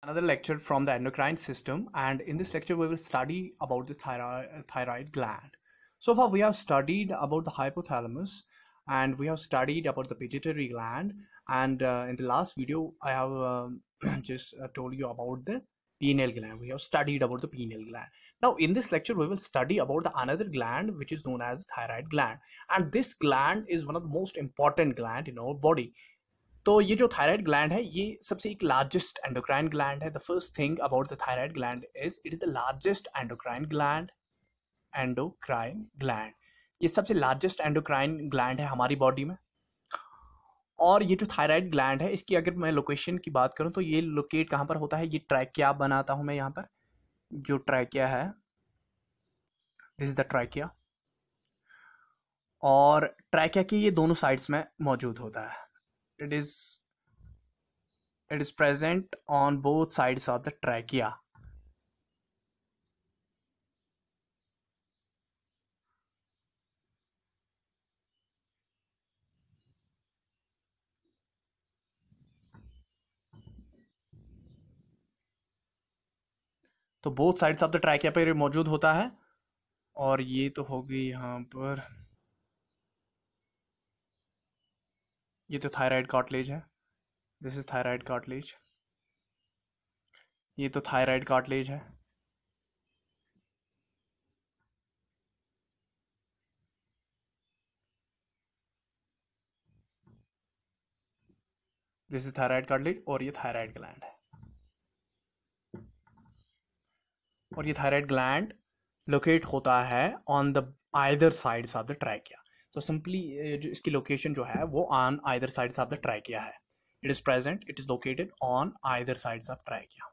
Another lecture from the endocrine system, and in this lecture we will study about the thyroid gland. So far we have studied about the hypothalamus and we have studied about the pituitary gland, and in the last video I have just told you about the pineal gland. We have studied about the pineal gland. Now in this lecture we will study about the another gland which is known as thyroid gland, and this gland is one of the most important gland in our body. तो ये जो thyroid gland है ये सबसे एक largest endocrine gland है. The first thing about the thyroid gland is it is the largest endocrine gland. ये सबसे लार्जेस्ट एंडोक्राइन ग्लैंड है हमारी बॉडी में. और ये जो थायराइड ग्लैंड है इसकी अगर मैं लोकेशन की बात करूं तो ये लोकेट कहां पर होता है. ये ट्रैकिया बनाता हूं मैं यहाँ पर. जो ट्रैकिया है, दिस इज द ट्रैकिया, और ट्रैकिया की ये दोनों साइड्स में मौजूद होता है. It is present on both sides of the trachea. तो both sides of the trachea पे मौजूद होता है. और ये तो हो गई यहाँ पर, ये तो थायराइड कार्टिलेज है. This is thyroid cartilage. ये तो थायराइड कार्टिलेज है. दिस इज थायराइड कार्टिलेज और ये थायराइड ग्लैंड है. और ये थायराइड ग्लैंड लोकेट होता है on the either sides of the trachea. तो सिंपली जो इसकी लोकेशन जो है वो on either sides of the trachea है. It is present, it is located on either sides of trachea.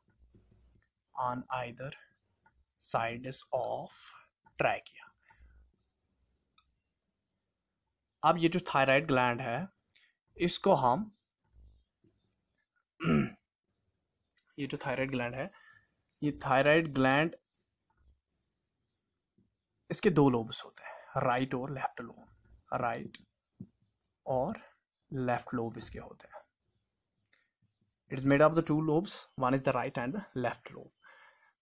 On either sides of trachea. अब ये जो थायराइड ग्लैंड है इसको हम ये जो थायराइड ग्लैंड है, ये थायराइड ग्लैंड, इसके दो लोब्स होते हैं, राइट और लेफ्ट लोब. राइट और लेफ्ट लोब इसके होते हैं. It is made of the two lobes, one is the right and the left lobe.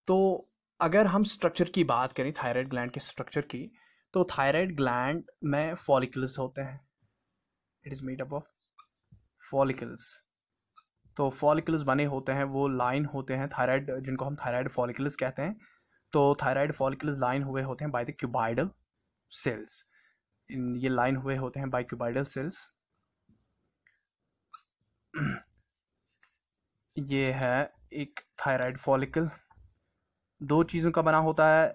तो अगर हम स्ट्रक्चर की बात करें थायराइड ग्लैंड के स्ट्रक्चर की, तो थायराइड ग्लैंड में फॉलिकल्स होते हैं. It is made up of follicles. तो फॉलिकल्स बने होते हैं, वो लाइन होते हैं थायराइड, जिनको हम थायराइड फॉलिकल्स कहते हैं. तो थायराइड फॉलिकल्स लाइन हुए होते हैं बाय द क्यूबाइडल सेल्स. ये लाइन हुए होते हैं बाय क्यूबाइडल सेल्स. ये है एक थायराइड फॉलिकल. दो चीज़ों का बना होता है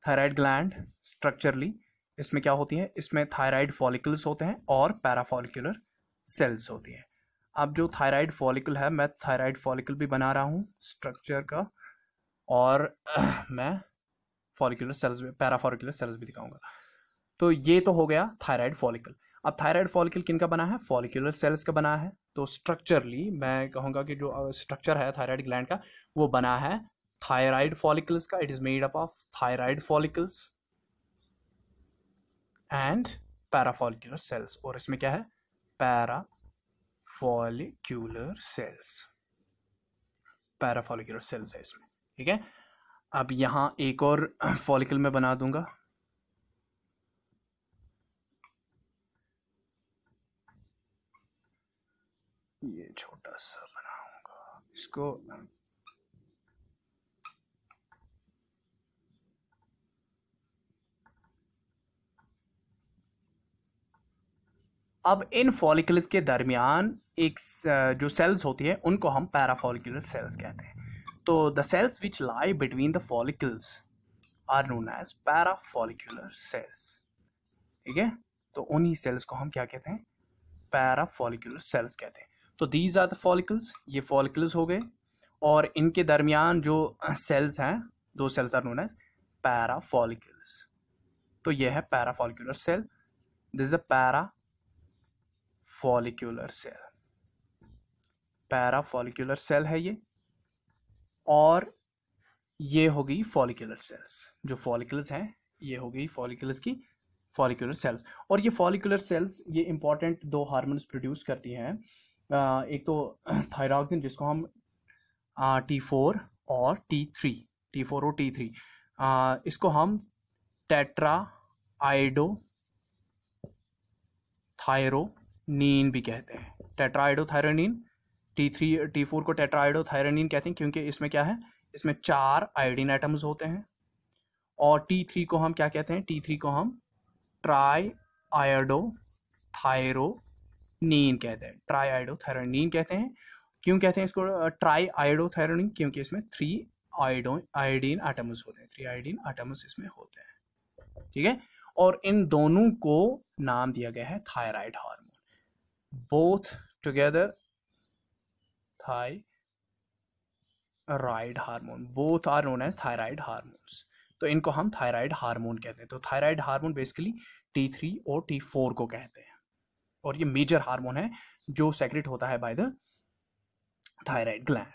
थायराइड ग्लैंड स्ट्रक्चरली. इसमें क्या होती है, इसमें थायराइड फॉलिकल्स होते हैं और पैराफॉलिकुलर सेल्स होती हैं. अब जो थायराइड फॉलिकल है, मैं थायराइड फॉलिकल भी बना रहा हूँ स्ट्रक्चर का, और मैं फॉलिकुलर सेल्स भी, पैराफॉलिकुलर सेल्स भी दिखाऊंगा. तो ये तो हो गया थायराइड फॉलिकल. अब थायराइड फॉलिकल किन का बना है, फॉलिकुलर सेल्स का बना है. तो स्ट्रक्चरली मैं कहूँगा कि जो स्ट्रक्चर है थायराइड ग्लैंड का वो बना है थायराइड फॉलिकल्स का. It is made up of thyroid follicles and parafollicular cells. और इसमें क्या है, पैराफॉलिकुलर सेल्स. पैराफॉलिकुलर सेल्स है इसमें. ठीक है. अब यहाँ एक और फॉलिकल मैं बना दूंगा. ये छोटा सा बनाऊंगा इसको. अब इन फॉलिकल्स के दरमियान एक जो सेल्स होती है उनको हम पैराफॉलिकुलर सेल्स कहते हैं. तो the cells which lie between the follicles are known as parafollicular cells. ठीक है. तो उन्हीं सेल्स को हम क्या कहते हैं, पैराफॉलिकुलर सेल्स कहते हैं. तो दीज आर द फॉलिकल्स. ये फॉलिकल्स हो गए, और इनके दरमियान जो सेल्स हैं, दो cells are known as parafollicles. तो ये है parafollicular cell. This is a parafollicular cell. Parafollicular cell है ये. और ये हो गई फॉलिकुलर सेल्स. जो फॉलिकल्स हैं ये हो गई फॉलिकल्स की फॉलिकुलर सेल्स. और ये फॉलिकुलर सेल्स ये इंपॉर्टेंट दो हार्मोन्स प्रोड्यूस करती हैं. एक तो थायरॉक्सिन जिसको हम T4 और T3, T4 और T3, इसको हम टेट्रा आइडो थायरोनीन भी कहते हैं, टेट्रा आइडो थायरोनीन। T4 को टेट्रा आइडो थायरोनीन कहते हैं क्योंकि इसमें क्या है, इसमें 4 आयोडीन एटम्स होते हैं। और T3 को हम क्या कहते हैं, T3 को हम ट्राई आयोडो थायरोनीन कहते हैं, ट्राई आयोडो थायरोनीन कहते हैं। क्यों कहते हैं इसको ट्राई आयोडो थायरोनीन, क्योंकि इसमें 3 आयोडीन एटम्स होते हैं, 3 आयोडीन एटम्स इसमें होते हैं, ठीक है। और इन दोनों को नाम दिया गया है thyroid hormone, both together thyroid hormone, both are known as thyroid hormones. तो इनको हम थायराइड हार्मोन कहते हैं। तो थायराइड हार्मोन बेसिकली T3 और T4 को कहते हैं, और ये मेजर हार्मोन है जो सेक्रेट होता है बाय द थायराइड ग्लैंड।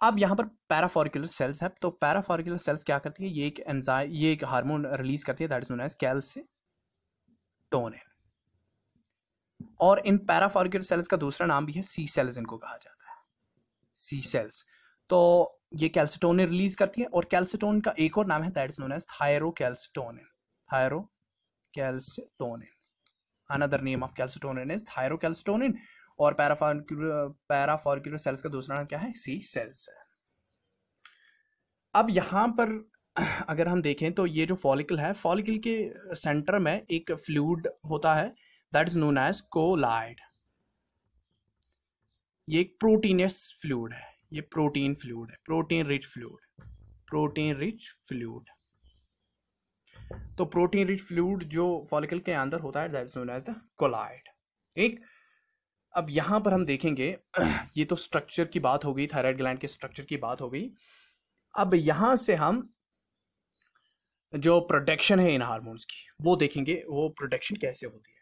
अब यहाँ पर पैराफॉलिकुलर सेल्स है, तो पैराफॉलिकुलर सेल्स क्या करती है, ये एक हार्मोन रिलीज करती है, that is known as calcitonin. और इन पैराफॉलिकुलर सेल्स का दूसरा नाम भी है सी सेल्स, इनको कहा जाता है सी सेल्स। तो ये कैल्सिटोनिन रिलीज करती है, और कैल्सिटोनिन का एक और नाम है, that is known as thyrocalcitonin, thyrocalcitonin. Another name of calcitonin is thyrocalcitonin. और पैराफॉलिकुलर सेल्स का दूसरा नाम क्या है, सी सेल्स है। अब यहां पर अगर हम देखें तो ये जो फॉलिकल है, फॉलिकल के सेंटर में एक फ्लूइड होता है, that is known as colloid. ये एक प्रोटीनस फ्लूइड है, ये प्रोटीन फ्लूइड है, protein rich fluid, protein rich fluid. तो प्रोटीन रिच फ्लूइड जो फॉलिकल के अंदर होता है, that is known as the colloid, ठीक। अब यहां पर हम देखेंगे, ये तो स्ट्रक्चर की बात हो गई, थायराइड ग्लैंड के स्ट्रक्चर की बात हो गई। अब यहां से हम जो प्रोडक्शन है इन हार्मोन्स की वो देखेंगे, वो प्रोडक्शन कैसे होती है।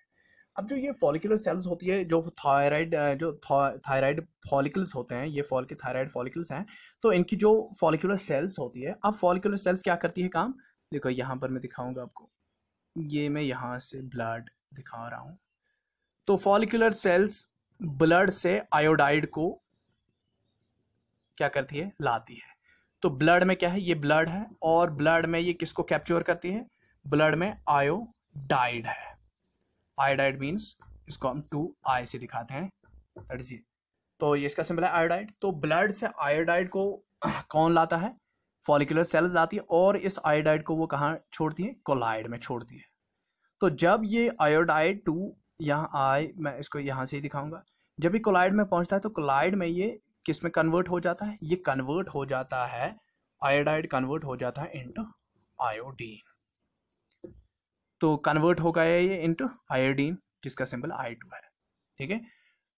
अब जो ये फॉलिकुलर सेल्स होती है, जो थायराइड फॉलिकल्स होते हैं, ये थायराइड फॉलिकल्स हैं, तो इनकी जो फॉलिकुलर सेल्स होती है, अब फॉलिकुलर सेल्स क्या करती है काम, देखो यहाँ पर मैं दिखाऊंगा आपको, ये मैं यहाँ से ब्लड दिखा रहा हूँ। तो फॉलिकुलर सेल्स ब्लड से आयोडाइड को क्या करती है, लाती है। तो ब्लड में क्या है, ये ब्लड है, और ब्लड में ये किसको कैप्चर करती है, ब्लड में आयोडाइड है। आयोडाइड मींस इसको हम 2I से दिखाते हैं, दैट इज ये। तो ये इसका सिंबल है आयोडाइड। तो ब्लड से आयोडाइड को कौन लाता है, फॉलिकुलर सेल्स लाती है, और इस आयोडाइड को वो कहाँ छोड़ती है, कोलाइड में छोड़ती है। तो जब ये आयोडाइड 2 यहाँ मैं इसको यहाँ से ही दिखाऊंगा, जब ये कोलाइड में पहुंचता है तो कोलाइड में ये किस में कन्वर्ट हो जाता है, ये कन्वर्ट हो जाता है, आयोडाइड कन्वर्ट हो जाता है इनटू आयोडीन। तो कन्वर्ट हो गया ये इनटू आयोडीन, जिसका सिंबल I2 है, ठीक है।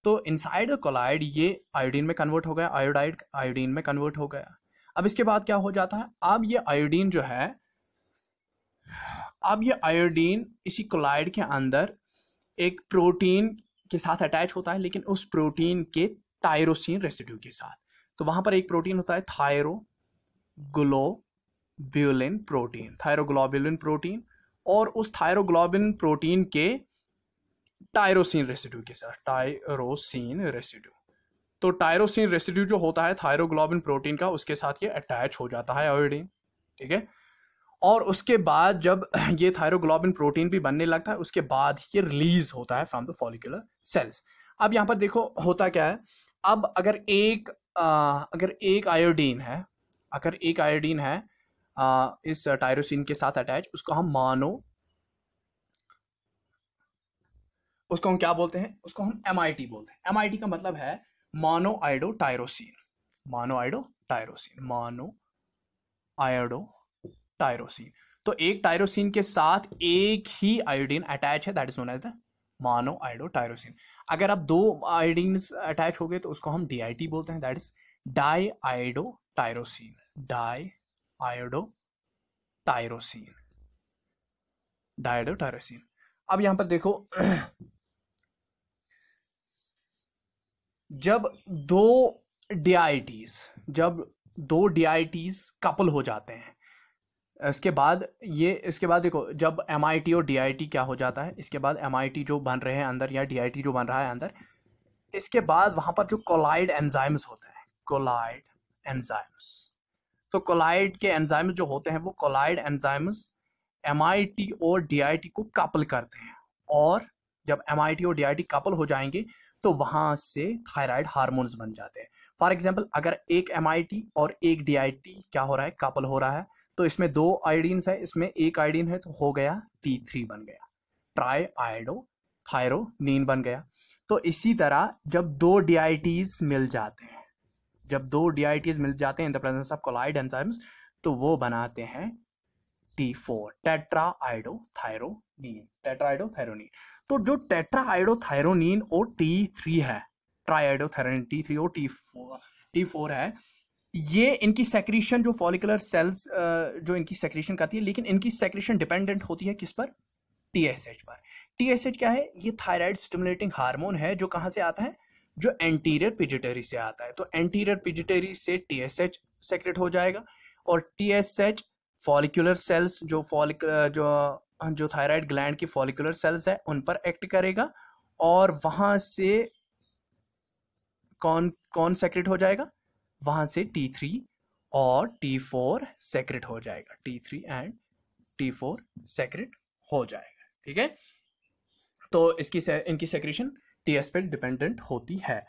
तो इनसाइड द कोलाइड ये आयोडीन में कन्वर्ट हो गया, आयोडाइड आयोडीन में कन्वर्ट हो गया। अब इसके बाद क्या हो जाता है, अब ये आयोडीन जो है, अब ये आयोडीन इसी कोलाइड के अंदर एक प्रोटीन के साथ अटैच होता है, लेकिन उस प्रोटीन के टायरोसिन रेसिड्यू के साथ। तो वहां पर एक प्रोटीन होता है थायरोग्लोबुलिन प्रोटीन, थायरोग्लोबुलिन प्रोटीन, और उस थायरोग्लोबुलिन प्रोटीन के टायरोसिन रेसिड्यू के साथ, टायरोसिन रेसिड्यू। तो टायरोसिन रेसिड्यू जो होता है थायरोग्लोबुलिन प्रोटीन का, उसके साथ ये अटैच हो जाता है आयोडीन, ठीक है। और उसके बाद जब ये थायरोग्लोबिन प्रोटीन भी बनने लगता है, उसके बाद ये रिलीज होता है फ्रॉम द फॉलिकुलर सेल्स। अब यहाँ पर देखो होता क्या है, अब अगर एक आयोडीन है, अगर एक आयोडीन है इस टायरोसिन के साथ अटैच, उसको हम उसको हम क्या बोलते हैं, उसको हम MIT बोलते हैं। MIT का मतलब है mono iodo tyrosine, mono iodo tyrosine, mono iodo tyrosine. तो एक टायरोसिन के साथ एक ही आयोडीन अटैच है, that is known as the mono iodo tyrosine. अगर अब 2 आयोडीन अटैच हो गए तो उसको हम DIT बोलते हैं, that is diiodotyrosine, diiodotyrosine, diiodotyrosine. अब यहां पर देखो जब दो DITs कपल हो जाते हैं, इसके बाद देखो जब MIT और DIT क्या हो जाता है, इसके बाद MIT जो बन रहे हैं अंदर या DIT जो बन रहा है अंदर, इसके बाद वहां पर जो कोलाइड एंजाइम्स होते हैं, कोलाइड एंजाइम्स। तो कोलाइड के एंजाइम जो होते हैं वो कोलाइड एंजाइम्स MIT और DIT को कपल करते हैं, और जब MIT और DIT कपल हो जाएंगे तो वहां से थायराइड हार्मोन्स बन जाते हैं। फॉर एग्जाम्पल, अगर एक MIT और एक DIT क्या हो रहा है, कपल हो रहा है, तो इसमें 2 आयोडीन्स है, इसमें एक आयोडीन है, तो हो गया T3 बन गया, ट्राई आयोडो थायरोनीन बन गया। तो इसी तरह जब 2 DITs मिल जाते हैं, जब 2 DITs मिल जाते हैं in the presence of colloid enzymes, तो वो बनाते हैं T4, टेट्राआइडोथायरोनीन। तो जो टेट्राआइडोथायरोनीन और T3 है, ट्राइआइडोथायरोनीन T3 और T4 है, ये इनकी सेक्रीशन जो फॉलिकुलर सेल्स जो इनकी सेक्रीशन करती है, लेकिन इनकी सेक्रीशन डिपेंडेंट होती है किस पर, TSH पर। TSH क्या है, ये थायराइड स्टिमुलेटिंग हार्मोन है, जो कहां से आता है, जो एंटीरियर पिट्यूटरी से आता है। तो एंटीरियर पिट्यूटरी से TSH सेक्रेट हो जाएगा, और TSH फॉलिकुलर सेल्स जो थायराइड ग्लैंड की फॉलिकुलर सेल्स है उन पर एक्ट करेगा, और वहां से कौन सेक्रेट हो जाएगा, वहां से T3 और T4 सेक्रेट हो जाएगा, T3 एंड T4 सेक्रेट हो जाएगा। ठीक है, तो इनकी सेक्रेशन TS पे डिपेंडेंट होती है।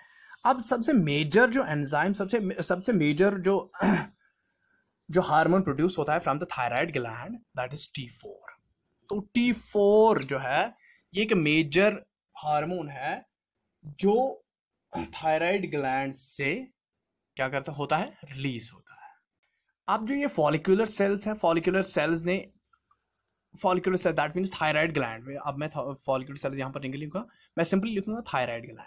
अब सबसे मेजर जो एंजाइम, सबसे मेजर जो हार्मोन प्रोड्यूस होता है from the thyroid gland, that is T4। तो T4 जो है ये एक मेजर हार्मोन है जो थायराइड ग्लैंड से क्या करता होता है, रिलीज होता है। अब जो ये फॉलिकुलर सेल्स है, follicular cells that means thyroid gland में, अब मैं फॉलिकुलर सेल्स यहां पर नहीं लिखूंगा, मैं सिंपली लिखूंगा थायराइड ग्लैंड।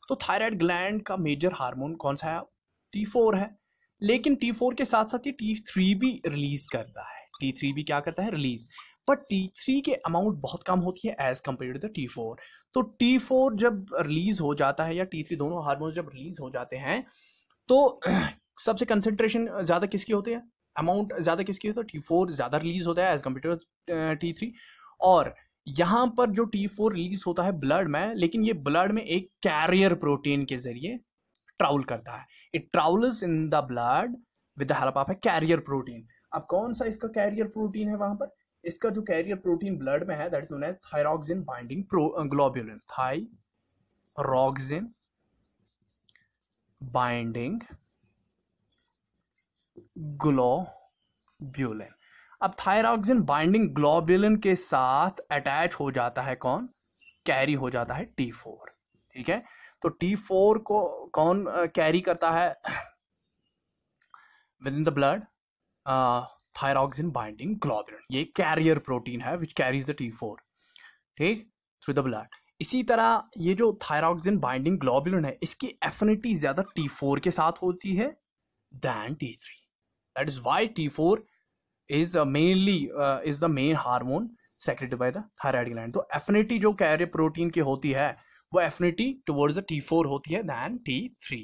तो थायराइड ग्लैंड का मेजर हार्मोन कौन सा है, T4 है, लेकिन T4 के साथ साथ ये T3 भी रिलीज करता है, T3 भी क्या करता है, रिलीज। पर T3 के अमाउंट बहुत कम होती है as compare to the T4। तो T4 जब रिलीज हो जाता है, या T3, दोनों हार्मोन जब रिलीज हो जाते हैं, तो सबसे कंसेंट्रेशन ज्यादा किसकी होती है, अमाउंट ज्यादा किसकी होती है, T4 ज्यादा रिलीज होता है एज कंपेयर टू T3। और यहां पर जो T4 रिलीज होता है ब्लड में, लेकिन ये ब्लड में एक कैरियर प्रोटीन के जरिए ट्रैवल करता है, it travels in the blood with the help of A carrier protein. अब कौन सा इसका कैरियर प्रोटीन है वहां पर, इसका जो कैरियर प्रोटीन ब्लड में है that is known as thyroxine binding globulin, thyroxine binding globulin. अब थायरॉक्सिन बाइंडिंग ग्लोबुलिन के साथ अटैच हो जाता है कौन, कैरी हो जाता है T4। ठीक है, तो T4 को कौन कैरी करता है with in the blood, thyroxine binding globulin, ये कैरियर प्रोटीन है विच कैरीज द T4, ठीक, थ्रू द ब्लड। इसी तरह ये जो थायरॉक्सिन बाइंडिंग ग्लोबुलिन है, इसकी एफिनिटी ज्यादा T4 के साथ होती है than T3। That is why T4 is the main hormone secreted by the thyroid gland। तो एफिनिटी जो कैरियर प्रोटीन की होती है, वो एफिनिटी टुवर्ड्स द T4 होती है than T3।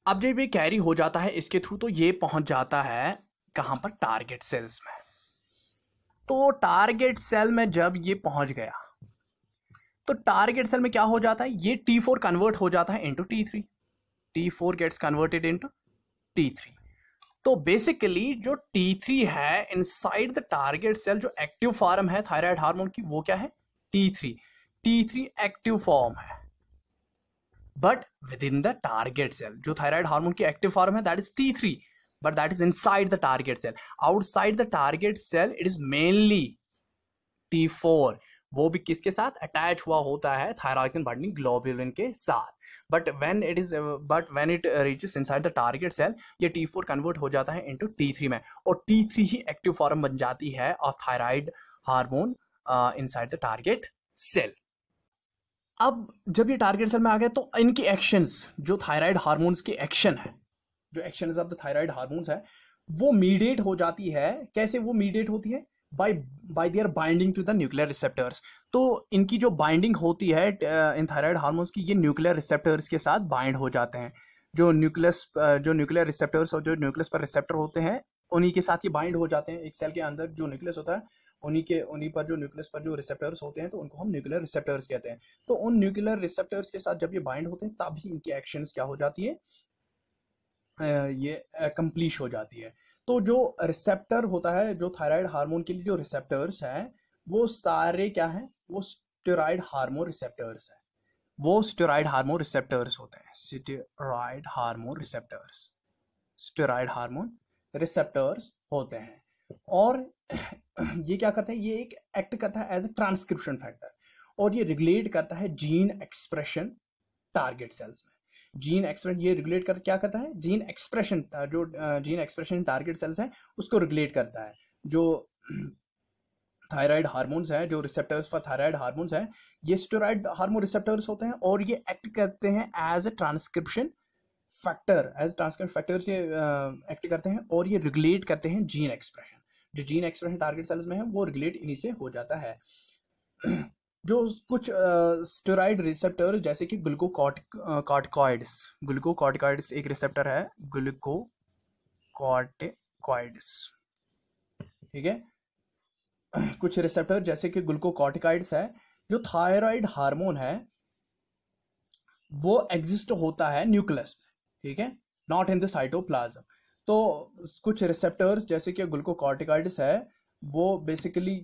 अब जब ये कैरी हो जाता है इसके थ्रू, तो ये पहुंच जाता है कहां पर, टारगेट सेल्स में। तो टारगेट सेल में जब ये पहुंच गया, तो टारगेट सेल में क्या हो जाता है, ये T4 कन्वर्ट हो जाता है into T3, T4 gets converted into T3। तो बेसिकली जो T3 है इनसाइड द टारगेट सेल, जो एक्टिव फॉर्म है थायराइड हार्मोन की, वो क्या है, T3 एक्टिव फॉर्म है, but within the target cell जो थायराइड हार्मोन की एक्टिव फॉर्म है that is T3, but that is inside the target cell. Outside the target cell it is mainly T4, वो भी किसके साथ attach हुआ होता है, थायरॉक्सिन बाइंडिंग ग्लोबुलिन के साथ। But when it reaches inside the target cell, ये T4 कन्वर्ट हो जाता है इनटू T3 में, और T3 ही एक्टिव फॉर्म बन जाती है of thyroid hormone inside the target cell. अब जब ये टारगेट सेल में आ गए, तो इनकी एक्शंस, जो थायराइड हार्मोन्स की एक्शन है, जो actions of the thyroid hormones है, वो मीडिएट हो जाती है। कैसे वो मीडिएट होती है, by their binding to the nuclear receptors. तो इनकी जो बाइंडिंग होती है इन थायराइड हार्मोन्स की, ये न्यूक्लियर रिसेप्टर्स के साथ बाइंड हो जाते हैं। जो न्यूक्लियर रिसेप्टर्स और जो न्यूक्लियस पर रिसेप्टर होते हैं, उन्हीं के साथ ये बाइंड हो जाते हैं। एक सेल के अंदर जो न्यूक्लियस होता है, उन्हीं पर जो न्यूक्लियस पर जो रिसेप्टर्स होते हैं, तो उनको हम न्यूक्लियर रिसेप्टर्स कहते हैं। तो उन न्यूक्लियर रिसेप्टर्स के साथ जब ये बाइंड होते हैं, तब ही इनकी एक्शंस क्या हो जाती है, ये अकम्प्लिश हो जाती है। तो जो रिसेप्टर होता है, जो थायराइड हार्मोन के लिए जो रिसेप्टर्स हैं, वो सारे क्या हैं, वो स्टेरॉइड हार्मोन रिसेप्टर्स हैं। वो स्टेरॉइड हार्मोन रिसेप्टर्स होते हैं, steroid hormone receptors, steroid hormone receptors होते हैं। और ये क्या करता है, ये एक एक्ट करता है एज ए ट्रांसक्रिप्शन फैक्टर, और ये रेगुलेट करता है जीन एक्सप्रेशन टारगेट सेल्स में। जीन एक्सप्रेशन ये रेगुलेट कर क्या करता है, जीन एक्सप्रेशन, जो जीन एक्सप्रेशन टारगेट सेल्स है उसको रेगुलेट करता है। जो थायराइड हार्मोन्स हैं, जो रिसेप्टर्स फॉर थायराइड हार्मोन्स हैं, ये स्टेरॉइड हार्मोन रिसेप्टर्स होते हैं, और ये एक्ट करते हैं as a transcription factor, as transcription factors ये एक्ट करते हैं, और ये रेगुलेट करते हैं जीन एक्सप्रेशन। जो जीन एक्सप्रेशन टारगेट सेल्स में है वो रेगुलेट इन्हीं से हो जाता है। जो कुछ स्टेरॉइड रिसेप्टर जैसे कि ग्लूकोकॉर्टिकॉइड्स, ग्लूकोकॉर्टिकॉइड्स एक रिसेप्टर है, ग्लूकोकॉर्टिकॉइड्स, ठीक है। कुछ रिसेप्टर जैसे कि ग्लूकोकॉर्टिकॉइड्स है, जो थायराइड हार्मोन है वो एग्जिस्ट होता है न्यूक्लियस में, ठीक है, नॉट इन द साइटोप्लाज्म। तो कुछ रिसेप्टर्स जैसे कि ग्लूकोकॉर्टिकॉइड्स है, वो बेसिकली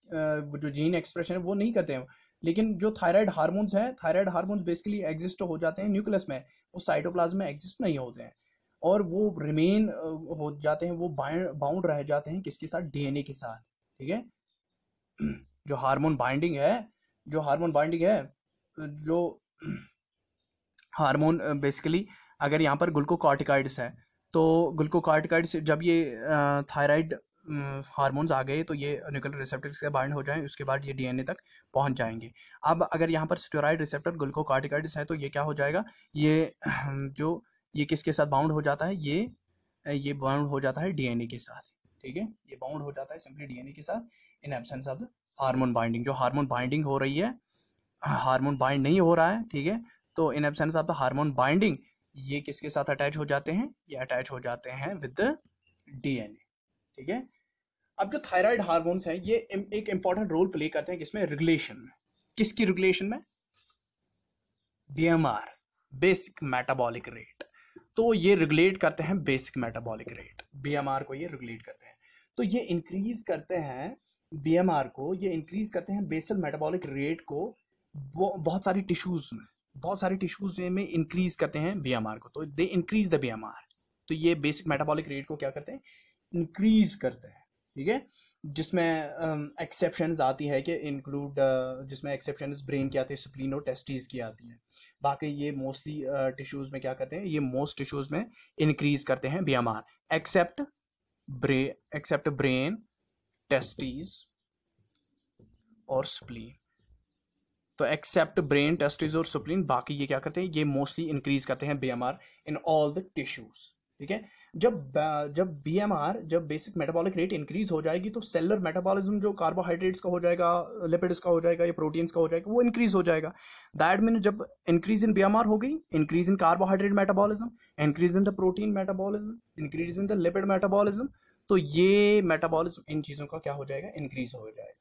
जो जीन एक्सप्रेशन है वो नहीं करते हैं, लेकिन जो थायराइड हार्मोन्स हैं, थायराइड हार्मोन्स बेसिकली एग्जिस्ट हो जाते हैं न्यूक्लियस में, वो साइटोप्लाज्म में एग्जिस्ट नहीं होते हैं, और वो रिमेन हो जाते हैं, वो बाउंड रह जाते हैं किसके साथ, डीएनए के साथ, ठीक है। जो हार्मोन बाइंडिंग है, जो हार्मोन बेसिकली अगर यहाँ पर ग्लूकोकॉर्टिकॉइड्स है, तो ग्लूकोकॉर्टिकॉइड्स जब ये थायराइड हार्मोन्स आ गए तो ये न्यूक्लियर रिसेप्टर से बाइंड हो जाएं, उसके बाद ये डीएनए तक पहुंच जाएंगे। अब अगर यहाँ पर स्टेरॉइड रिसेप्टर ग्लूकोकॉर्टिकॉइड्स है तो ये क्या हो जाएगा, ये जो ये किसके साथ बाउंड हो जाता है, ये बाउंड हो जाता है डीएनए के साथ, ठीक है, ये बाउंड हो जाता है सिंपली डीएनए के साथ in absence of the hormone binding. जो हार्मोन बाइंडिंग हो रही है, हार्मोन बाइंड नहीं हो रहा है, ठीक है, तो in absence of the hormone binding ये किसके साथ अटैच हो जाते हैं, ये अटैच हो जाते हैं विद द डीएनए, ठीक है। अब जो थायराइड हार्मोन्स हैं ये एक इंपॉर्टेंट रोल प्ले करते हैं किसमें, रेगुलेशन में। किसकी रेगुलेशन में, बीएमआर, बेसिक मेटाबॉलिक रेट। तो ये रेगुलेट करते हैं बेसिक मेटाबॉलिक रेट, बीएमआर को ये रेगुलेट करते हैं। तो ये इंक्रीज करते हैं बीएमआर को, ये इंक्रीज करते हैं बेसल मेटाबॉलिक रेट को बहुत सारी टिश्यूज में इंक्रीज करते हैं बीएमआर को, तो दे इंक्रीज द बीएमआर। तो ये बेसिक मेटाबॉलिक रेट को क्या करते हैं, इंक्रीज करते हैं, ठीक है। जिसमें एक्सेप्शंस आती है कि इंक्लूड, जिसमें एक्सेप्शंस ब्रेन की आती है, स्प्लीन और टेस्टिस की आती है। बाकी ये मोस्टली टिश्यूज में क्या करते हैं, ये मोस्ट टिश्यूज में इंक्रीज करते हैं बीएमआर, एक्सेप्ट ब्रेन, टेस्टिस और स्प्लीन। तो एक्सेप्ट ब्रेन, टेस्टिस और स्प्लीन, बाकी ये क्या करते हैं, ये मोस्टली इंक्रीज करते हैं BMR in all the tissues, ठीक है। जब बीएमआर, जब बेसिक मेटाबॉलिक रेट इंक्रीज हो जाएगी तो सेलुलर मेटाबॉलिज्म जो कार्बोहाइड्रेट्स का हो जाएगा, लिपिड्स का हो जाएगा या प्रोटीन्स का हो जाएगा, वो इंक्रीज हो जाएगा। दैट मीन जब इंक्रीज इन बीएमआर हो गई, increase in carbohydrate metabolism, increase in the protein metabolism, increase in the lipid metabolism, तो ये मेटाबॉलिज्म इन चीजों का क्या हो जाएगा, इंक्रीज हो जाएगा।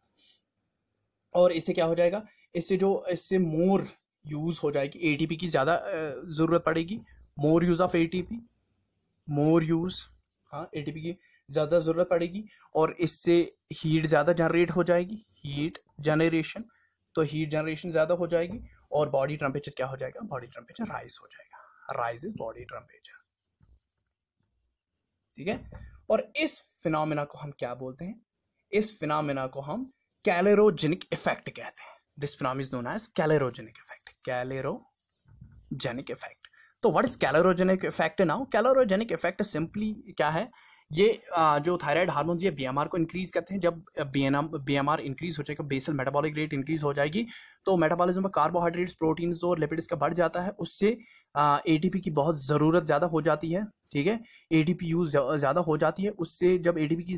और इससे क्या हो जाएगा, इससे मोर यूज हो जाएगी, एटीपी की ज्यादा जरूरत पड़ेगी, मोर यूज ऑफ एटीपी, एटीपी की ज्यादा जरूरत पड़ेगी, और इससे हीट ज्यादा जनरेट हो जाएगी, हीट जनरेशन ज्यादा हो जाएगी, और बॉडी टेम्परेचर क्या हो जाएगा, बॉडी टेम्परेचर राइज हो जाएगा, राइज इज बॉडी टेम्परेचर, ठीक है। और इस फिनोमेना को हम क्या बोलते हैं, इस फिनोमेना को हम कैलेरोजेनिक इफेक्ट कहते हैं। This phenomena is known as calorigenic effect. तो what is calorigenic effect now? Calorigenic effect simply क्या है, ये जो थायराइड हार्मोन्स ये बीएमआर को इंक्रीज करते हैं। जब बीएमआर इंक्रीज हो जाएगा, बेसल मेटाबॉलिक रेट इंक्रीज हो जाएगी, तो मेटाबॉलिज्म में कार्बोहाइड्रेट्स, प्रोटीन्स और लिपिड्स का बढ़ जाता है, उससे एटीपी की बहुत ज़रूरत ज़्यादा हो जाती है, ठीक है। एटीपी यूज ज़्यादा हो जाती है, उससे जब एटीपी की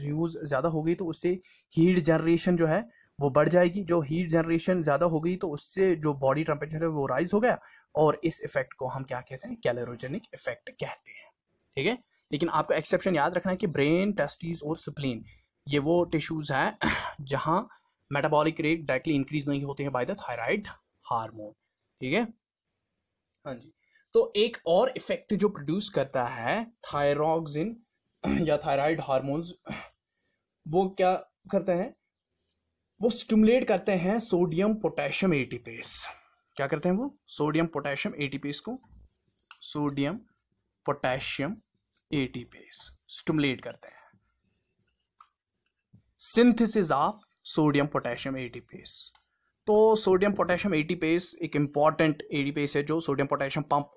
यूज ज़्यादा हो गई तो उससे हीट जनरेशन जो है वो बढ़ जाएगी। जो हीट जनरेशन ज़्यादा हो गई तो उससे जो बॉडी टेम्परेचर है वो राइज हो गया, और इस इफेक्ट को हम क्या कहते हैं, कैलेरोजेनिक इफेक्ट कहते हैं, ठीक है। लेकिन आपको एक्सेप्शन याद रखना है कि ब्रेन, टेस्टिस और स्प्लीन ये वो टिश्यूज हैं जहां मेटाबॉलिक रेट डायरेक्टली इंक्रीज नहीं होते हैं बाय द थायराइड हार्मोन, ठीक है। हाँ जी, तो एक और इफेक्ट जो प्रोड्यूस करता है थायरॉक्सिन या थायराइड हार्मोन्स, वो क्या करते हैं, वो स्टिमुलेट करते हैं सोडियम पोटेशियम एटीपेस। क्या करते हैं वो? सोडियम पोटेशियम एटीपेस को सोडियम पोटेशियम एटीपेस स्टिमुलेट करते हैं, synthesis of sodium potassium ATPase. तो सोडियम पोटेशियम एटीपेस एक इंपॉर्टेंट एटीपेस है जो सोडियम पोटेशियम पंप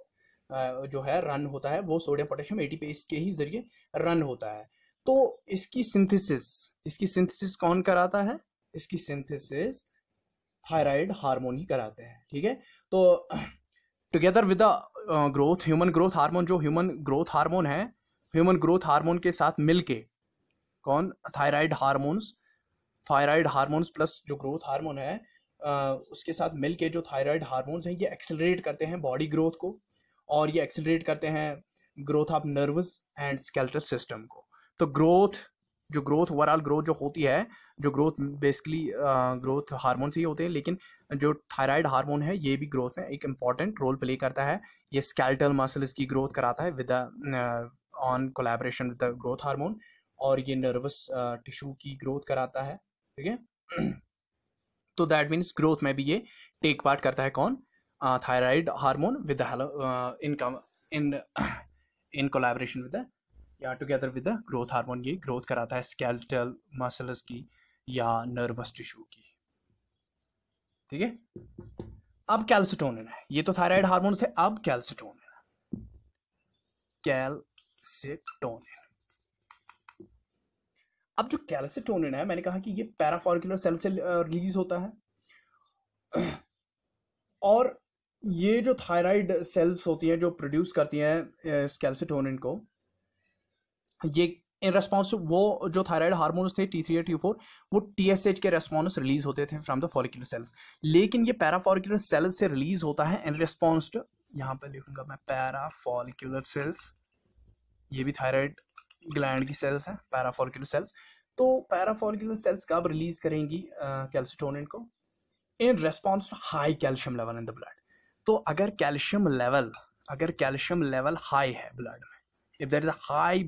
जो है रन होता है, वो सोडियम पोटेशियम एटीपेस के ही जरिए रन होता है। तो इसकी सिंथेसिस कौन कराता है? इसकी सिंथेसिस थायराइड हार्मोन ही कराते हैं, ठीक है। तो together with the growth human growth hormone, जो ह्यूमन ग्रोथ हार्मोन है, ह्यूमन ग्रोथ हार्मोन के साथ मिलके कौन? थायराइड हार्मोन्स प्लस जो ग्रोथ हार्मोन है उसके साथ मिलके जो थायराइड हार्मोन्स हैं ये एक्सेलरेट करते हैं बॉडी ग्रोथ को, और ये एक्सेलरेट करते हैं growth of nervous and skeletal system को। तो ग्रोथ ओवरऑल ग्रोथ जो होती है, जो ग्रोथ बेसिकली ग्रोथ हार्मोन से ही होते हैं, लेकिन जो थायराइड हार्मोन है ये भी ग्रोथ में एक इम्पॉर्टेंट रोल प्ले करता है। ये स्केलेटल मसल्स की ग्रोथ कराता है with on collaboration with the growth hormone, और ये नर्वस टिश्यू की ग्रोथ कराता है, ठीक है। तो दैट मीन्स ग्रोथ में भी ये टेक पार्ट करता है कौन? Thyroid hormone with in collaboration with या together with the growth hormone, ये ग्रोथ कराता है स्केलेटल मसल्स की या नर्वस टिश्यू की, ठीक है। अब कैल्सिटोनिन है, ये तो थायराइड हार्मोन्स थे, अब कैल्सिटोनिन। अब जो कैल्सिटोनिन है, मैंने कहा कि ये पैराफॉलिकुलर सेल से रिलीज होता है, और ये जो थायराइड सेल्स होती हैं जो प्रोड्यूस करती हैं इस कैल्सिटोनिन को, ये इन रेस्पॉन्स वो जो थायराइड हार्मोन्स थे T3 या T4, वो TSH के रेस्पॉन्स रिलीज होते थे फ्रॉम द फॉलिकुलर सेल्स, लेकिन ये पैराफॉलिकुलर सेल्स से रिलीज होता है इन रेस्पॉन्स टू, यहाँ पे लिखूंगा मैं पैराफॉलिकुलर सेल्स, ये भी थायराइड ग्लैंड की सेल्स हैं पैराफॉलिकुलर सेल्स। तो पैराफॉलिकुलर सेल्स कब रिलीज करेंगी कैल्सिटोनिन को? In response to high calcium level in the blood. तो अगर कैल्शियम लेवल हाई है ब्लड में, if there is a high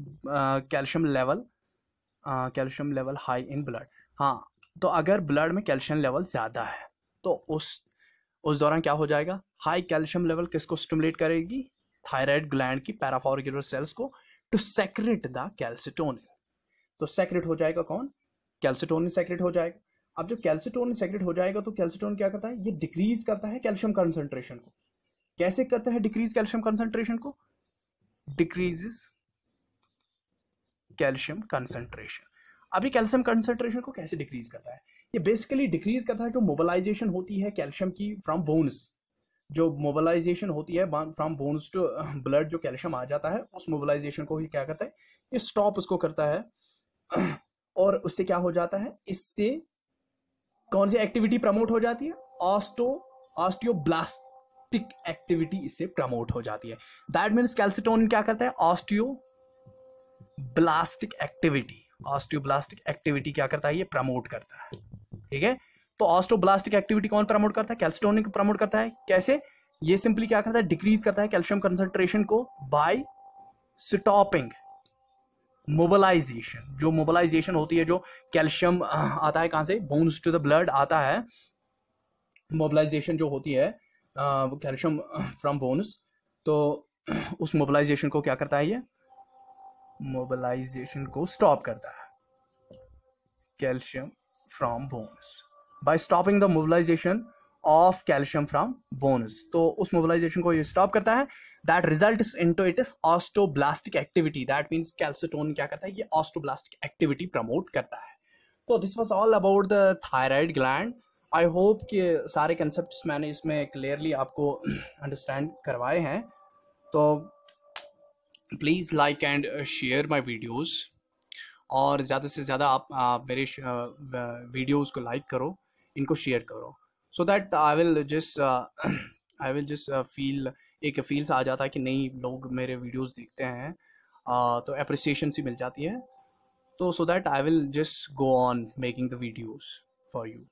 calcium level high in blood, हाँ, तो अगर ब्लड में कैल्शियम लेवल ज़्यादा है तो उस दौरान क्या हो जाएगा? हाई कैल्शियम लेवल किसको स्टिमुलेट करेगी? थायराइड ग्लैंड की पैराफॉलिकुलर सेल्स को टू सेक्रेट द कैल्सिटोनिन। तो सेक्रेट हो जाएगा कौन? कैल्सिटोनिन सेक्रेट हो जाएगा। अब जब कैल्सिटोनिन सेक्रेट हो जाएगा तो कैल्सिटोनिन क्या करता है? ये डिक्रीज करता है कैल्शियम कंसंट्रेशन को। कैसे करता है डिक्रीज कैल्शियम कंसंट्रेशन को? Decreases calcium concentration. अभी कैल्शियम कंसंट्रेशन को कैसे डिक्रीज करता है? ये बेसिकली डिक्रीज करता है जो मोबिलाइजेशन होती है कैल्शियम की फ्रॉम बोन्स, जो मोबिलाइजेशन होती है फ्रॉम बोन्स टू ब्लड, जो कैल्शियम आ जाता है उस मोबिलाइजेशन को ही क्या करता है? ये स्टॉप उसको करता है, और उससे क्या हो जाता है? इससे कौन सी एक्टिविटी प्रमोट हो जाती है? ऑस्टियोब्लास्टिक एक्टिविटी इससे प्रमोट हो जाती है। दैट मीन्स कैल्सिटोनिन क्या करता है? ऑस्टियोब्लास्टिक एक्टिविटी क्या करता है? ये प्रमोट करता है, ठीक है। तो ऑस्टियोब्लास्टिक एक्टिविटी कौन प्रमोट करता है? कैल्सिटोनिन को प्रमोट करता है। कैसे? ये सिंपली क्या करता है? डिक्रीज करता है कैल्शियम कंसंट्रेशन को बाय स्टॉपिंग मोबिलाइजेशन। जो मोबिलाइजेशन होती है, जो कैल्शियम आता है कहां से? बोन्स टू द ब्लड आता है। मोबिलाइजेशन जो होती है कैल्शियम फ्रॉम बोन्स, तो उस मोबिलाइजेशन को क्या करता है? ये मोबिलाइजेशन को स्टॉप करता है calcium from bones by stopping the mobilization of calcium from bones. तो उस मोबिलाइजेशन को ये स्टॉप करता है। That results into it is osteoblastic activity. That means calcitonin क्या करता है? ये ऑस्टोब्लास्टिक एक्टिविटी प्रमोट करता है। तो this was all about the thyroid gland. I hope कि सारे कंसेप्ट्स मैंने इसमें क्लियरली आपको अंडरस्टैंड करवाए हैं। तो please like and share my videos, और ज़्यादा से ज़्यादा आप मेरे वीडियोज़ को लाइक करो, इनको शेयर करो, so that I will just feel, एक फील्स आ जाता है कि नहीं लोग मेरे वीडियोज़ देखते हैं, तो अप्रिसिएशन सी मिल जाती है। तो so that I will just go on making the videos for you.